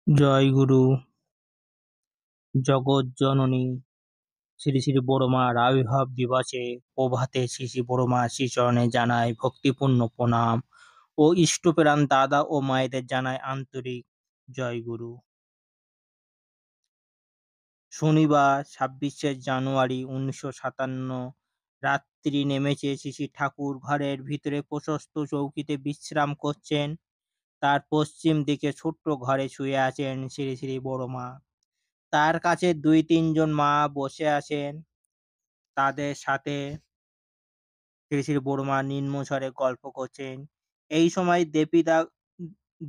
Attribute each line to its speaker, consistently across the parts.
Speaker 1: জয় গুরু, জগজ্জননী শ্রী শ্রী বড়মার আবির্ভাব দিবসে প্রভাতে শ্রী শ্রী বড়মার শ্রীচরণে জানায় ভক্তিপূর্ণ প্রণাম ও ইষ্টপ্রাণ দাদা ও মায়েদের জানায় আন্তরিক জয় গুরু। শনিবার ২৬শে জানুয়ারি ১৯৫৭ রাত্রি নেমেছে শ্রী শ্রী ঠাকুর ঘরের ভিতরে প্রশস্ত চৌকিতে বিশ্রাম করছেন। তার পশ্চিম দিকে ছোট্ট ঘরে শুয়ে আছেন শ্রী শ্রী বড়মা। তার কাছে ২-৩ জন মা বসে আছেন। তাদের সাথে শ্রী শ্রী বড়মা নিম্নস্বরে গল্প করছেন। এই সময়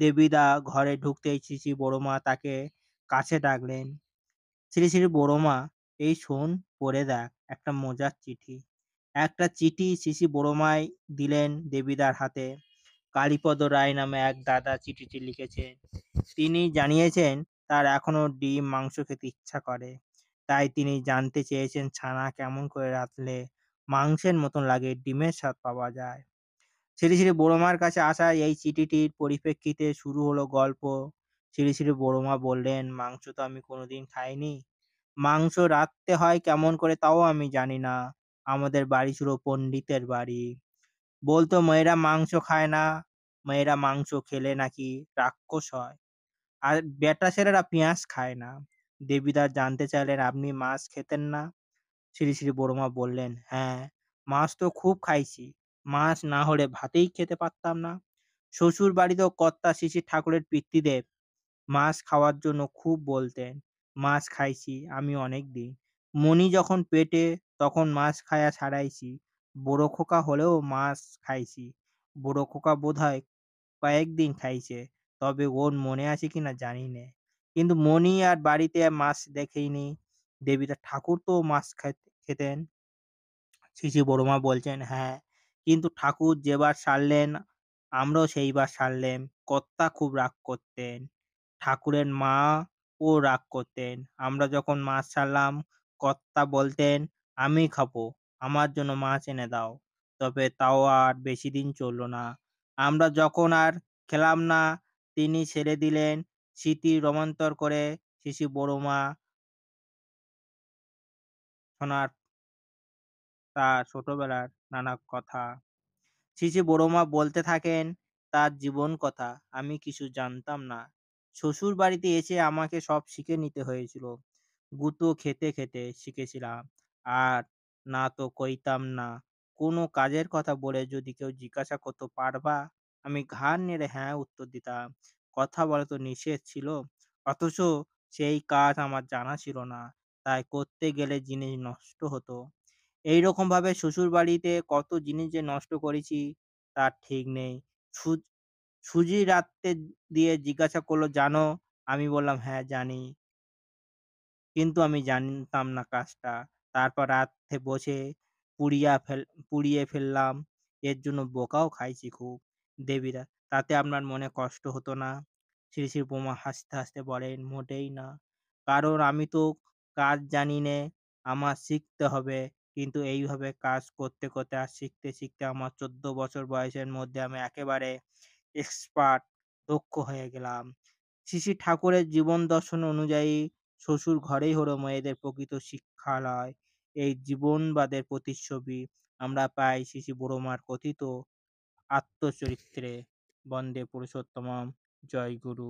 Speaker 1: দেবীদা ঘরে ঢুকতেই শ্রী শ্রী বড়মা তাকে কাছে ডাকলেন। শ্রী শ্রী বড়মা, এই শোন, পড়ে দেখ, একটা মজার চিঠি। একটা চিঠি শ্রী শ্রী বড়মাই দিলেন দেবীদার হাতে। কালীপদ রায় নামে এক দাদা চিঠিটি লিখেছেন। তিনি জানিয়েছেন তার এখনো ডিম মাংস খেতে ইচ্ছা করে। তাই তিনি জানতে চেয়েছেন ছানা কেমন করে রাঁধলে মাংসের মতন লাগে, ডিমের স্বাদ পাওয়া যায়। শ্রী শ্রী বড়মার কাছে আসা এই চিঠিটির পরিপ্রেক্ষিতে শুরু হলো গল্প। শ্রী শ্রী বড়মা বললেন, মাংস তো আমি কোনোদিন খাইনি। মাংস রাঁধতে হয় কেমন করে তাও আমি জানি না। আমাদের বাড়ি ছিল পণ্ডিতের বাড়ি। বলতো মেয়েরা মাংস খায় না, মেয়েরা মাংস খেলে নাকি রাক্ষস হয়। আর বেটা ছেলেরা পেঁয়াজ খায় না। দেবীদার জানতে চাইলেন, আপনি মাছ খেতেন না? শ্রী শ্রী বড়মা বললেন, হ্যাঁ, মাছ তো খুব খাইছি। মাছ না হলে ভাতেই খেতে পারতাম না। শ্বশুর বাড়িতেও কর্তা শ্রী শ্রী ঠাকুরের পিতৃদেব মাছ খাওয়ার জন্য খুব বলতেন। মাছ খাইছি আমি অনেক দিন। মণি যখন পেটে তখন মাছ খায়া ছাড়াইছি। বড় খোকা হলেও মাছ খাইছি। বড় খোকা বোধহয় কয়েকদিন খাইছে, তবে ওর মনে আছে কিনা জানি নে। কিন্তু মণি আর বাড়িতে মাছ দেখেইনি। দেবীটা ঠাকুর তো মাছ খেতেন। শ্রী শ্রী বড়মা বলছেন, হ্যাঁ, কিন্তু ঠাকুর যেবার সারলেন আমরাও সেইবার সারলেম। কর্তা খুব রাগ করতেন। ঠাকুরের মা ও রাগ করতেন। আমরা যখন মাছ ছাড়লাম কর্তা বলতেন, আমি খাবো, আমার জন্য মাছ এনে দাও। তবে তাও আর বেশি দিন চলল না। আমরা যখন আর খেলাম না তিনি ছেড়ে দিলেন। স্মৃতি রোমান্তর করে শ্রী শ্রী বড়মা শোনার তার ছোটবেলার নানা কথা। শ্রী শ্রী বড়মা বলতে থাকেন তার জীবন কথা। আমি কিছু জানতাম না। শ্বশুর বাড়িতে এসে আমাকে সব শিখে নিতে হয়েছিল। গুঁতো খেতে খেতে শিখেছিলাম। আর না তো কইতাম না। কোনো কাজের কথা বলে যদি কেউ জিজ্ঞাসা করতো, পারবা? আমি ঘাড় নেড়ে হ্যাঁ উত্তর দিতাম। কথা বলা তো নিষেধ ছিল। অথচ সেই কাজ আমার জানা ছিল না। তাই করতে গেলে জিনিস নষ্ট হতো। এইরকম ভাবে শ্বশুরবাড়িতে কত জিনিস যে নষ্ট করেছি তার ঠিক নেই। সু সুজি রাত্রে দিয়ে জিজ্ঞাসা করলো, জানো? আমি বললাম, হ্যাঁ জানি। কিন্তু আমি জানতাম না কাজটা। তারপর রাত্রে বসে পুড়িয়ে ফেললাম। এর জন্য বোকাও খাইছি খুব। দেবীরা, তাতে আপনার মনে কষ্ট হতো না? শ্রী শ্রী বোমা হাসতে হাসতে বলেন, মোটেই না। কারণ আমি তো কাজ জানি নে, আমার শিখতে হবে। কিন্তু এইভাবে কাজ করতে করতে আর শিখতে শিখতে আমার ১৪ বছর বয়সের মধ্যে আমি একেবারে এক্সপার্ট, দক্ষ হয়ে গেলাম। শ্রী শ্রী ঠাকুরের জীবন দর্শন অনুযায়ী শ্বশুর ঘরেই হলো মেয়েদের প্রকৃত শিক্ষালয়। এই জীবনবাদের প্রতিচ্ছবি আমরা পাই শ্রী শ্রী বড়মার কথিত আত্মচরিত্রে। বন্দে পুরুষোত্তমম। জয় গুরু।